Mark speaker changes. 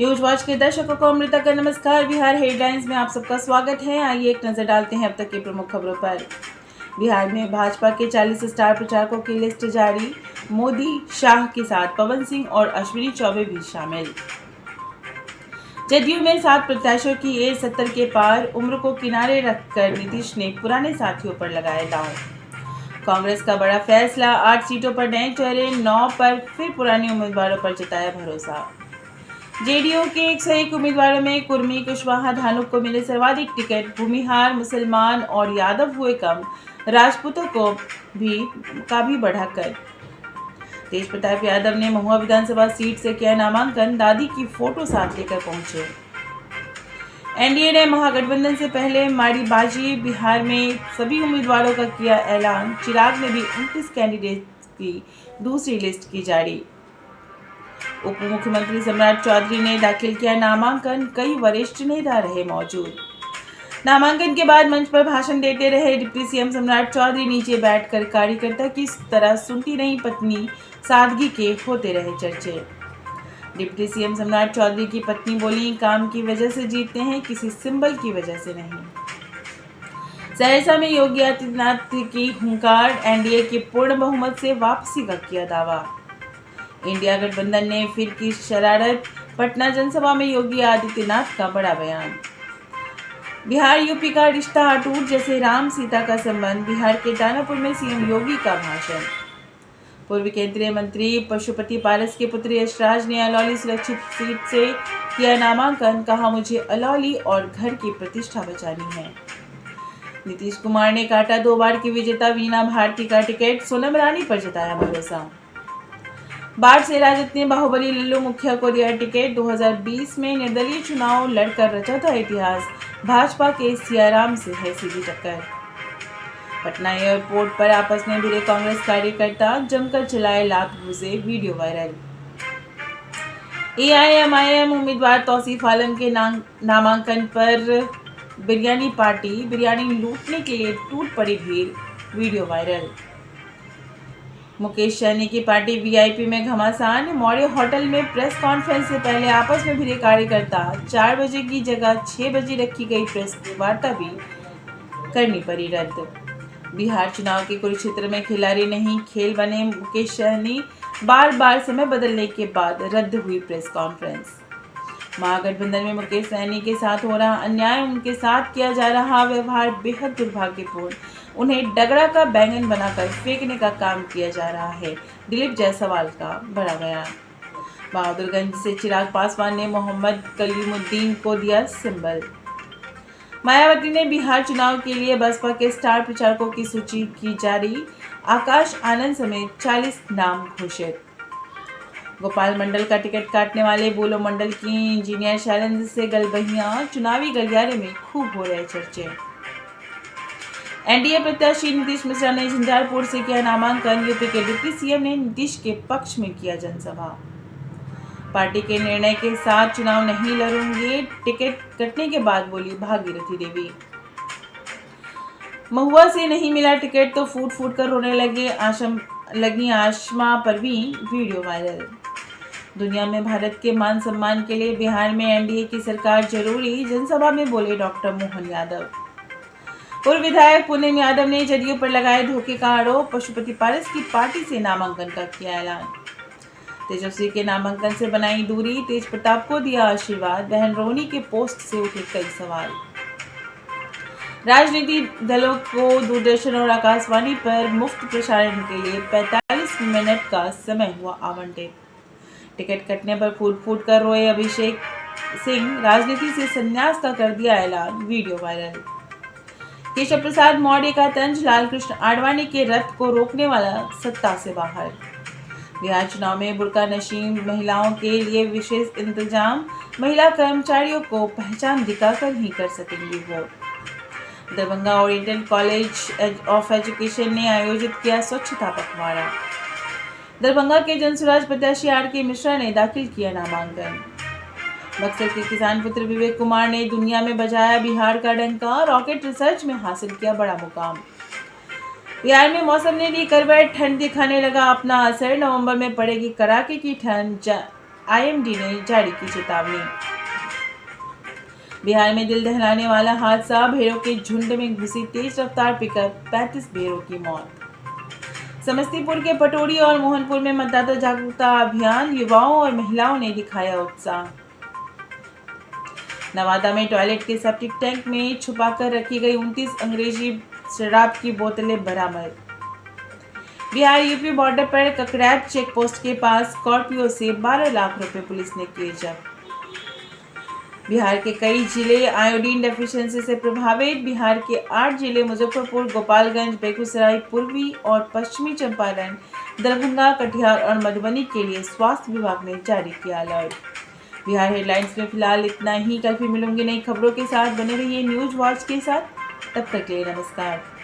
Speaker 1: News watch के दर्शकों को अमृता का नमस्कार। बिहार हेडलाइंस में आप सबका स्वागत है। आइए एक नजर डालते हैं अब तक की प्रमुख खबरों पर। बिहार में भाजपा के 40 स्टार प्रचारकों की लिस्ट जारी। मोदी, शाह के साथ पवन सिंह और अश्विनी चौबे भी शामिल। जदयू में 7 प्रत्याशियों की एज 70 के पार। उम्र को किनारे रखकर नीतीश ने पुराने साथियों पर लगाए दांव। कांग्रेस का बड़ा फैसला, 8 सीटों पर नए चेहरे, 9 पर फिर पुराने उम्मीदवारों पर जताया भरोसा। जेडीयू के 101 उम्मीदवारों में कुर्मी, कुशवाहा, धानुक को मिले सर्वाधिक टिकट। भूमिहार, मुसलमान और यादव हुए कम, राजपूतों को भी बढ़ाकर। तेज प्रताप यादव ने महुआ विधानसभा सीट से किया नामांकन। दादी की फोटो साथ लेकर पहुंचे। एनडीए ने महागठबंधन से पहले मारी बाजी। बिहार में सभी उम्मीदवारों का किया ऐलान। चिराग ने भी 29 कैंडिडेट्स की दूसरी लिस्ट की जारी। उप मुख्यमंत्री सम्राट चौधरी ने दाखिल किया नामांकन। कई वरिष्ठ नेता रहे मौजूद। नामांकन के बाद मंच पर भाषण देते रहे डिप्टी सीएम सम्राट चौधरी। नीचे बैठकर कार्यकर्ता की तरह सुनती नहीं पत्नी, सादगी के होते रहे चर्चे। डिप्टी सीएम सम्राट चौधरी की पत्नी बोली, काम की वजह से जीतते हैं, किसी सिंबल की वजह से नहीं। सहरसा में योगी आदित्यनाथ की हुंकार। एनडीए की पूर्ण बहुमत से वापसी का किया दावा। इंडिया गठबंधन ने फिर की शरारत। पटना जनसभा में योगी आदित्यनाथ का बड़ा बयान। बिहार यूपी का रिश्ता अटूट जैसे राम सीता का संबंध। बिहार के दानापुर में सीएम योगी का भाषण। पूर्व केंद्रीय मंत्री पशुपति पारस के पुत्र यशराज ने अलौली सुरक्षित सीट से किया नामांकन। कहा, मुझे अलौली और घर की प्रतिष्ठा बचानी है। नीतीश कुमार ने काटा 2 बार की विजेता वीणा भारती का टिकट। सोनम रानी पर जताया भरोसा। बाढ़ से राजद ने बाहुबली लल्लू मुखिया को दिया टिकट। 2020 में निर्दलीय चुनाव लड़कर रचा था इतिहास। भाजपा के सियाराम से है सीधी टक्कर। पटना एयरपोर्ट पर आपस में भिड़े कांग्रेस कार्यकर्ता, जमकर चलाए लात घूसे, वीडियो वायरल। एआईएमआईएम उम्मीदवार तौसीफ आलम के नामांकन पर बिरयानी लूटने के लिए टूट पड़ी भीड़, वीडियो वायरल। मुकेश सहनी की पार्टी वीआईपी में घमासान। मौर्य होटल में प्रेस कॉन्फ्रेंस से पहले आपस में भिड़े कार्यकर्ता। 4 बजे की जगह 6 बजे रखी गई प्रेस वार्ता भी करनी पड़ी रद्द। बिहार चुनाव के कुरुक्षेत्र में खिलाड़ी नहीं खेल बने मुकेश सहनी। बार समय बदलने के बाद रद्द हुई प्रेस कॉन्फ्रेंस। महागठबंधन में मुकेश सहनी के साथ हो रहा अन्याय, उनके साथ किया जा रहा व्यवहार बेहद दुर्भाग्यपूर्ण। उन्हें डगरा का बैंगन बनाकर फेंकने का काम किया जा रहा है। दिलीप जायसवाल का बड़ा बयान। बहादुरगंज से चिराग पासवान ने मोहम्मद कलीमुद्दीन को दिया सिंबल। मायावती ने बिहार चुनाव के लिए बसपा के स्टार प्रचारकों की सूची की जारी। आकाश आनंद समेत 40 नाम घोषित। गोपाल मंडल का टिकट काटने वाले बोलो मंडल की इंजीनियर शैलेंद्र से गलबहियां। चुनावी गलियारे में खूब हो रहे चर्चे। एनडीए प्रत्याशी नीतीश मिश्रा ने झंझारपुर से किया नामांकन। यूपी के डिप्टी सीएम ने नीतीश के पक्ष में किया जनसभा। पार्टी के निर्णय के साथ चुनाव नहीं लड़ूंगी, टिकट कटने के बाद बोली भागीरथी देवी। महुआ से नहीं मिला टिकट तो फूट कर रोने लगी आशमा परवीन, वीडियो वायरल। दुनिया में भारत के मान सम्मान के लिए बिहार में एनडीए की सरकार जरूरी, जनसभा में बोले डॉक्टर मोहन यादव। पूर्व विधायक पूनम यादव ने जदयू पर लगाए धोखे का आरोप। पशुपति पारस की पार्टी से नामांकन का किया ऐलान। तेजस्वी के नामांकन से बनाई दूरी। तेज प्रताप को दिया आशीर्वाद। बहन रोहिणी के पोस्ट से उठे कई सवाल। राजनीतिक दलों को दूरदर्शन और आकाशवाणी पर मुफ्त प्रसारण के लिए 45 मिनट का समय हुआ आवंटित। टिकट कटने पर फूट कर रोए अभिषेक सिंह। राजनीति से संन्यास का कर दिया ऐलान, वीडियो वायरल। केशव प्रसाद मौर्य का तंज। लालकृष्ण आडवाणी के रथ को रोकने वाला सत्ता से बाहर। बिहार चुनाव में बुर्का नशीन महिलाओं के लिए विशेष इंतजाम। महिला कर्मचारियों को पहचान दिखाकर ही कर सकेंगी vote. Darbhanga oriental college of education ने आयोजित किया स्वच्छता पखवाड़ा। दरभंगा के जनसुराज प्रत्याशी आर.के. मिश्रा ने दाखिल किया नामांकन। बक्सर के किसान पुत्र विवेक कुमार ने दुनिया में बजाया बिहार का डंका। रॉकेट रिसर्च में हासिल किया बड़ा मुकाम। बिहार में मौसम ने दी करवट। ठंड दिखाने लगा अपना असर। नवंबर में पड़ेगी कड़ाके की ठंड। आईएमडी ने जारी की चेतावनी। बिहार में दिल दहलाने वाला हादसा, भेड़ों के झुंड में घुसी तेज रफ्तार पिकअप, 35 भेड़ों की मौत। समस्तीपुर के पटोरी और मोहनपुर में मतदाता जागरूकता अभियान, युवाओं और महिलाओं ने दिखाया उत्साह। नवादा में टॉयलेट के सेप्टिक टैंक में छुपाकर रखी गई 29 अंग्रेजी शराब की बोतलें बरामद। बिहार यूपी बॉर्डर पर ककरैप चेक पोस्ट के पास स्कॉर्पियो से 12 लाख रुपए पुलिस ने किए जब्त। बिहार के कई जिले आयोडीन डेफिशिएंसी से प्रभावित। बिहार के 8 जिले मुजफ्फरपुर, गोपालगंज, बेगूसराय, पूर्वी और पश्चिमी चंपारण, दरभंगा, कटिहार और मधुबनी के लिए स्वास्थ्य विभाग ने जारी किया अलर्ट। बिहार हेडलाइंस में फिलहाल इतना ही। कल फिर मिलूंगी नई खबरों के साथ। बने रहिए न्यूज वॉच के साथ। तब तक के लिए नमस्कार।